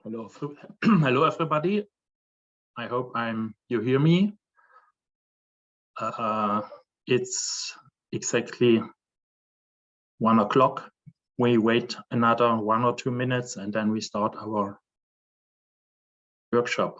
Hello, hello everybody. I hope you hear me. It's exactly 1 o'clock. We wait another 1 or 2 minutes and then we start our workshop.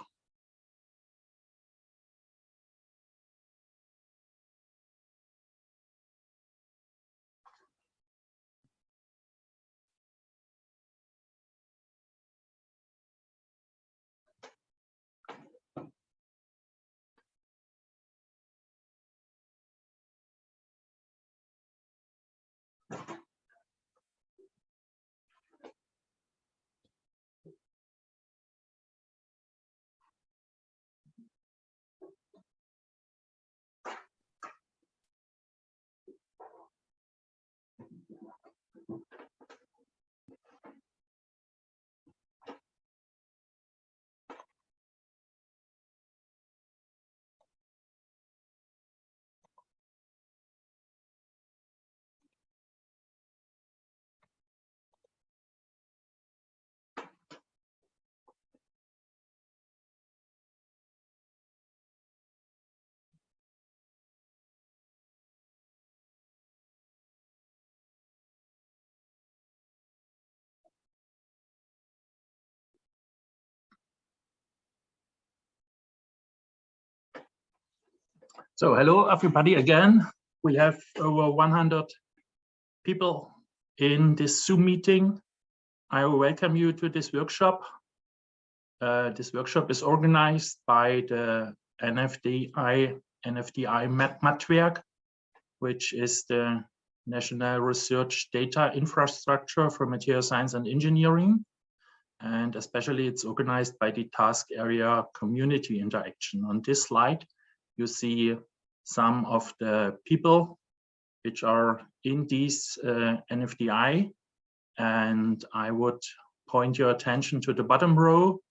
So hello everybody again. We have over 100 people in this Zoom meeting. I welcome you to this workshop. This workshop is organized by the NFDI-MatWerk, which is the National Research Data Infrastructure for Material Science and Engineering. And especially it's organized by the task area Community Interaction. On this slide, you see some of the people which are in these NFDI. And I would point your attention to the bottom row,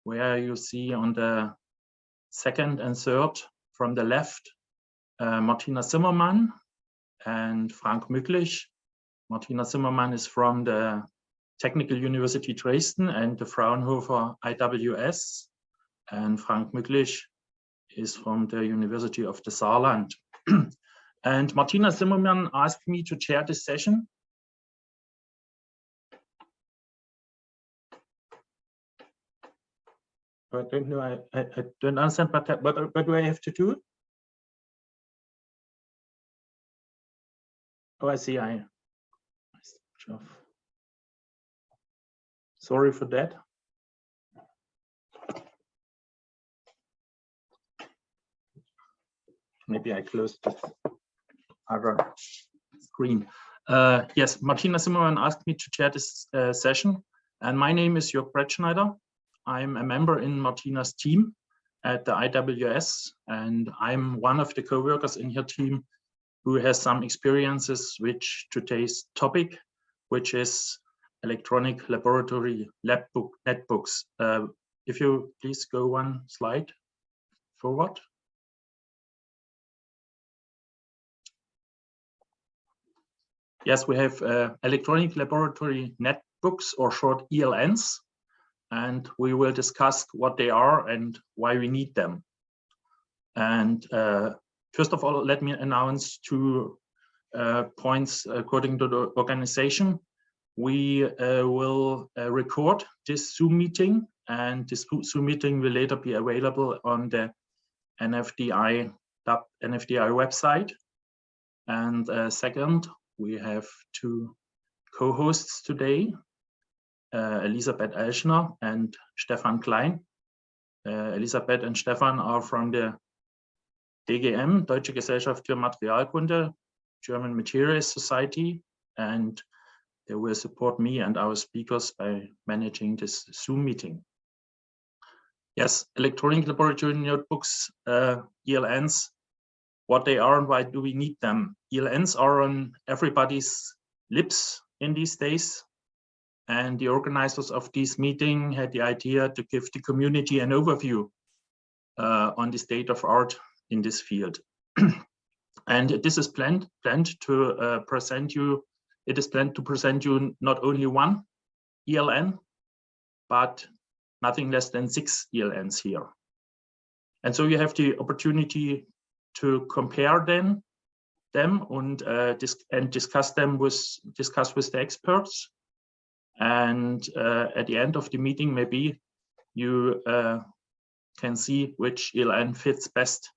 where you see on the second and third from the left, Martina Zimmermann and Frank Mücklich. Martina Zimmermann is from the Technical University Dresden and the Fraunhofer IWS, and Frank Mücklich is from the University of the Saarland. And Martina Zimmermann asked me to chair this session. I don't know, I don't understand what do I have to do? Oh, I see, sorry for that. Maybe I closed the other screen. Yes, Martina Zimmermann asked me to chair this session, and my name is Jörg Brettschneider. I'm a member in Martina's team at the IWS, and I'm one of the co-workers in her team who has some experiences with today's topic, which is electronic laboratory netbooks. If you please go one slide forward. Yes, we have electronic laboratory netbooks, or short ELNs, and we will discuss what they are and why we need them. And first of all, let me announce 2 points according to the organization. We will record this Zoom meeting, and this Zoom meeting will later be available on the NFDI website. And second, we have 2 co-hosts today, Elisabeth Elschner and Stefan Klein. Elisabeth and Stefan are from the DGM, Deutsche Gesellschaft für Materialkunde, German Materials Society, and they will support me and our speakers by managing this Zoom meeting. Yes, electronic laboratory notebooks, ELNs, what they are and why do we need them. ELNs are on everybody's lips in these days, and the organizers of this meeting had the idea to give the community an overview on the state of art in this field. And this is planned to present you. It is planned to present you not only one ELN, but nothing less than 6 ELNs here. And so you have the opportunity to compare them and discuss with the experts. And at the end of the meeting, maybe you can see which ELN fits best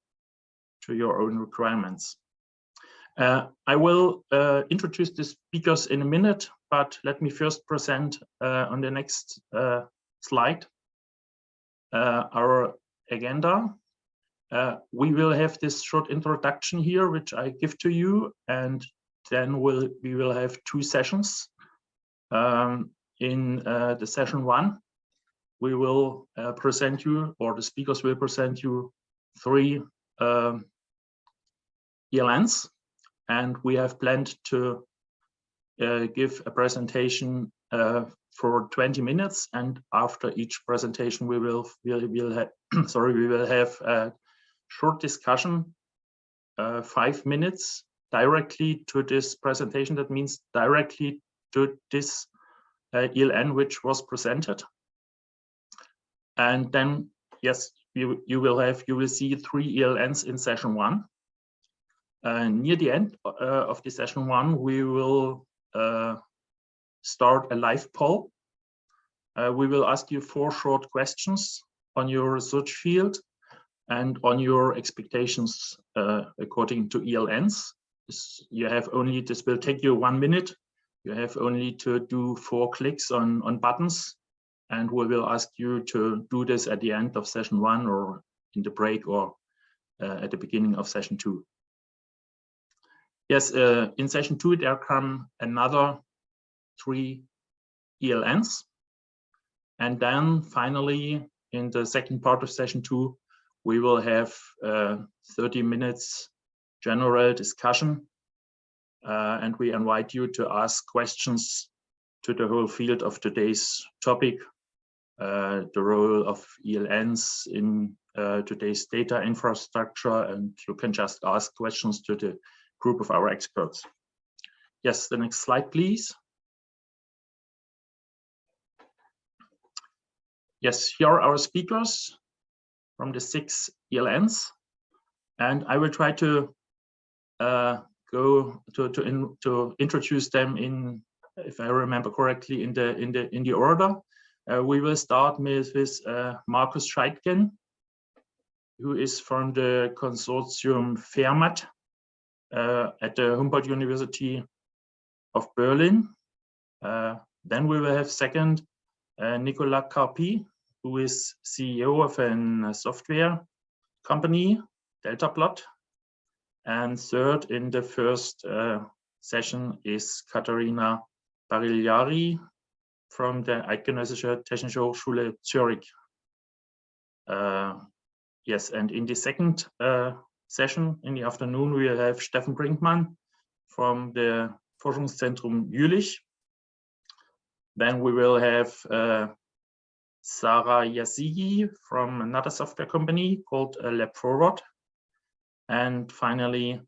to your own requirements. I will introduce the speakers in a minute, but let me first present on the next slide our agenda. We will have this short introduction here, which I give to you, and then we will have 2 sessions. In the session 1, we will present you, or the speakers will present you 3 ELNs, and we have planned to give a presentation for 20 minutes, and after each presentation we will have a short discussion, 5 minutes directly to this presentation. That means directly to this ELN which was presented. And then, yes, you will see 3 ELNs in session 1. Near the end of the session 1, we will start a live poll. We will ask you 4 short questions on your research field and on your expectations according to ELNs. This will take you 1 minute. You have only to do 4 clicks on buttons, and we will ask you to do this at the end of session 1 or in the break or at the beginning of session 2. Yes, in session 2 there come another 3 ELNs, and then finally in the second part of session 2 we will have 30 minutes general discussion, and we invite you to ask questions to the whole field of today's topic, the role of ELNs in today's data infrastructure, and you can just ask questions to the group of our experts. Yes, the next slide, please. Yes, here are our speakers from the 6 ELNs, and I will try to introduce them in, if I remember correctly, in the order. We will start with Markus Scheidgen, who is from the consortium FAIRMAT at the Humboldt University of Berlin. Then we will have second Nicolas Carpi, who is CEO of a software company, DeltaPlot. And third in the first session is Katharina Barigliari from the Eidgenössische Technische Hochschule Zürich. Yes, and in the second session in the afternoon, we will have Steffen Brinkmann from the Forschungszentrum Jülich. Then we will have Sarah Yassigi from another software company called LabForward. And finally,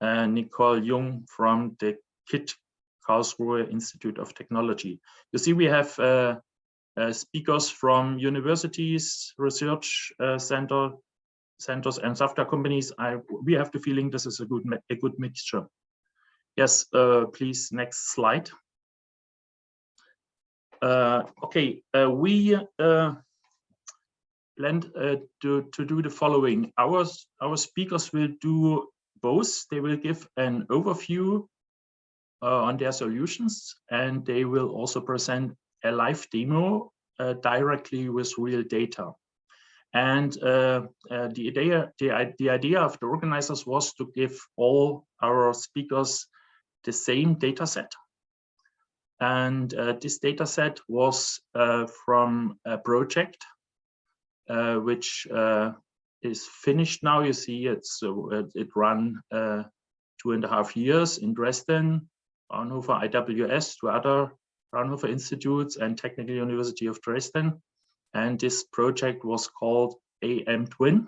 Nicole Jung from the KIT Karlsruhe Institute of Technology. You see, we have speakers from universities, research centers, and software companies. We have the feeling this is a good mixture. Yes, please, next slide. Okay, we planned to do the following. Our speakers will do both. They will give an overview on their solutions, and they will also present a live demo directly with real data. And the idea of the organizers was to give all our speakers the same data set. And this data set was from a project which is finished now. You see, it ran 2.5 years in Dresden, Fraunhofer IWS, 2 other Fraunhofer institutes, and Technical University of Dresden. And this project was called AM-Twin.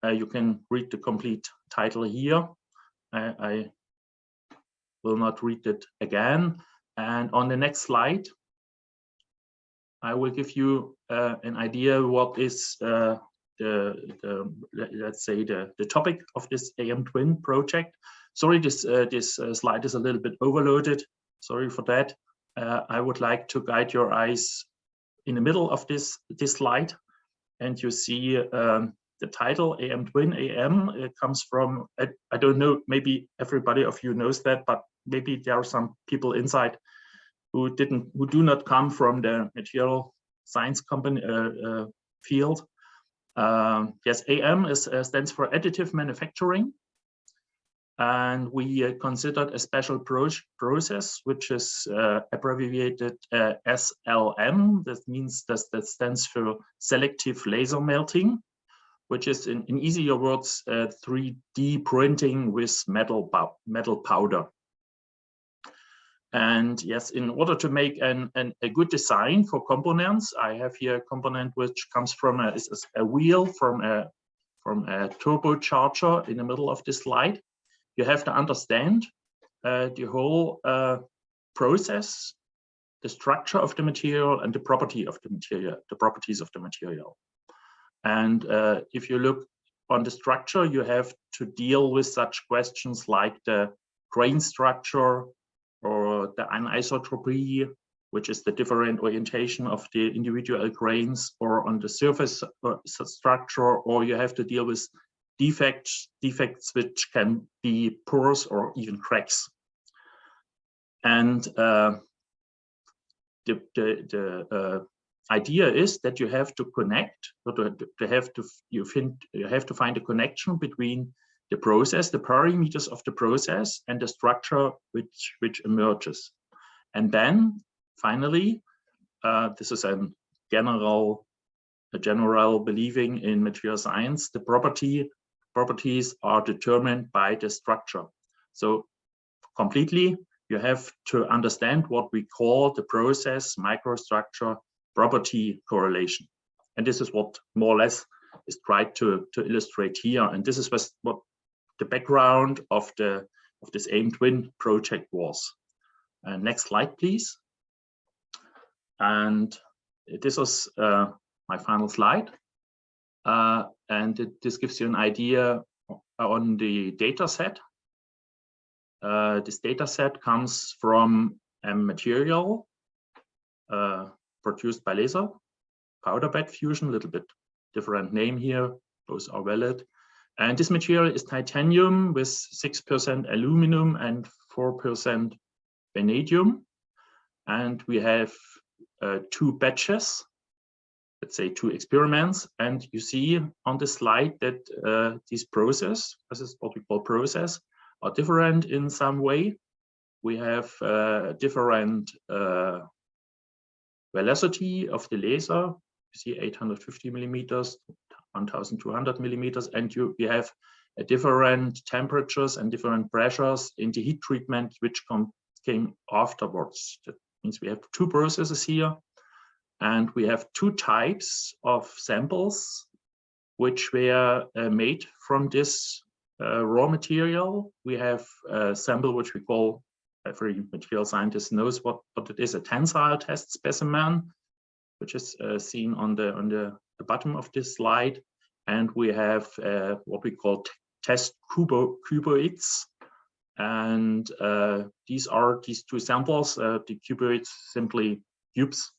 You can read the complete title here. I will not read it again. And on the next slide, I will give you an idea what is let's say the topic of this AM Twin project. Sorry, this slide is a little bit overloaded. Sorry for that. I would like to guide your eyes in the middle of this slide, and you see the title AM Twin. AM, it comes from, I don't know, maybe everybody of you knows that, but maybe there are some people inside who do not come from the material science company field. Yes, AM stands for additive manufacturing, and we considered a special process which is abbreviated SLM. That means that stands for selective laser melting, which is in easier words 3D printing with metal powder. And yes, in order to make a good design for components, I have here a component which comes from a wheel from a turbocharger in the middle of this slide. You have to understand the whole process, the structure of the material, and the properties of the material. And if you look on the structure, you have to deal with such questions like the grain structure, or the anisotropy, which is the different orientation of the individual grains, or on the surface structure, or you have to deal with defects which can be pores or even cracks. And the idea is that you have to connect, you have to find a connection between the process, the parameters of the process, and the structure which emerges. And then finally, this is a general believing in material science, the properties are determined by the structure. So completely, you have to understand what we call the process microstructure property correlation. And this is what more or less is tried to illustrate here. And this is what the background of this AM Twin project was. Next slide, please. And this was my final slide. And this gives you an idea on the data set. This data set comes from a material produced by laser, powder bed fusion, a little bit different name here, both are valid. And this material is titanium with 6% aluminum and 4% vanadium. And we have 2 batches, let's say 2 experiments. And you see on the slide that this is what we call process, are different in some way. We have different velocity of the laser. You see 850 millimeters, 1200 millimeters, and we have different temperatures and different pressures in the heat treatment which came afterwards. That means we have 2 processes here, and we have 2 types of samples which were made from this raw material. We have a sample which we call, every material scientist knows what it is, a tensile test specimen, which is seen on the bottom of this slide. And we have what we call test cuboids. And these 2 samples, the cuboids, simply cubes,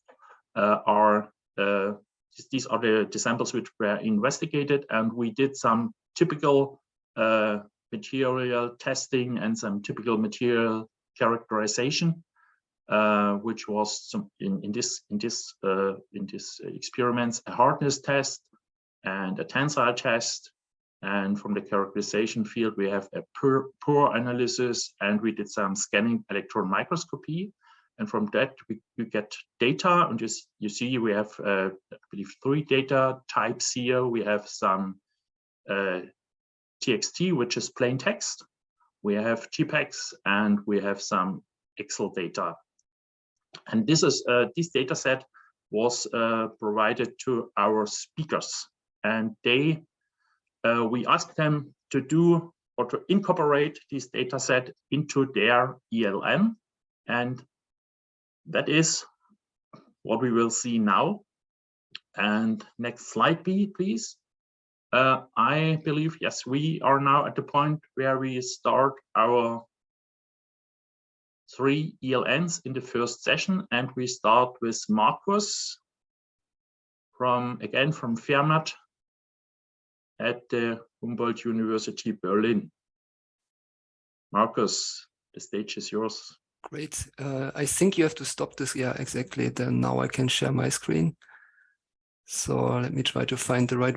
these are the samples which were investigated, and we did some typical material testing and some typical material characterization, which was in this experiments, a hardness test and a tensile test. And from the characterization field, we have a pore analysis, and we did some scanning electron microscopy. And from that, we get data. And you see, we have, I believe, 3 data types here. We have some TXT, which is plain text. We have JPEGs, and we have some Excel data. And this data set was provided to our speakers, and we asked them to do or to incorporate this data set into their ELN, and that is what we will see now. And next slide, please. I believe, yes, we are now at the point where we start our 3 ELNs in the first session, and we start with Markus from Fermat at the Humboldt University Berlin. Markus, the stage is yours. Great. I think you have to stop this. Yeah, exactly. Then now I can share my screen. So let me try to find the right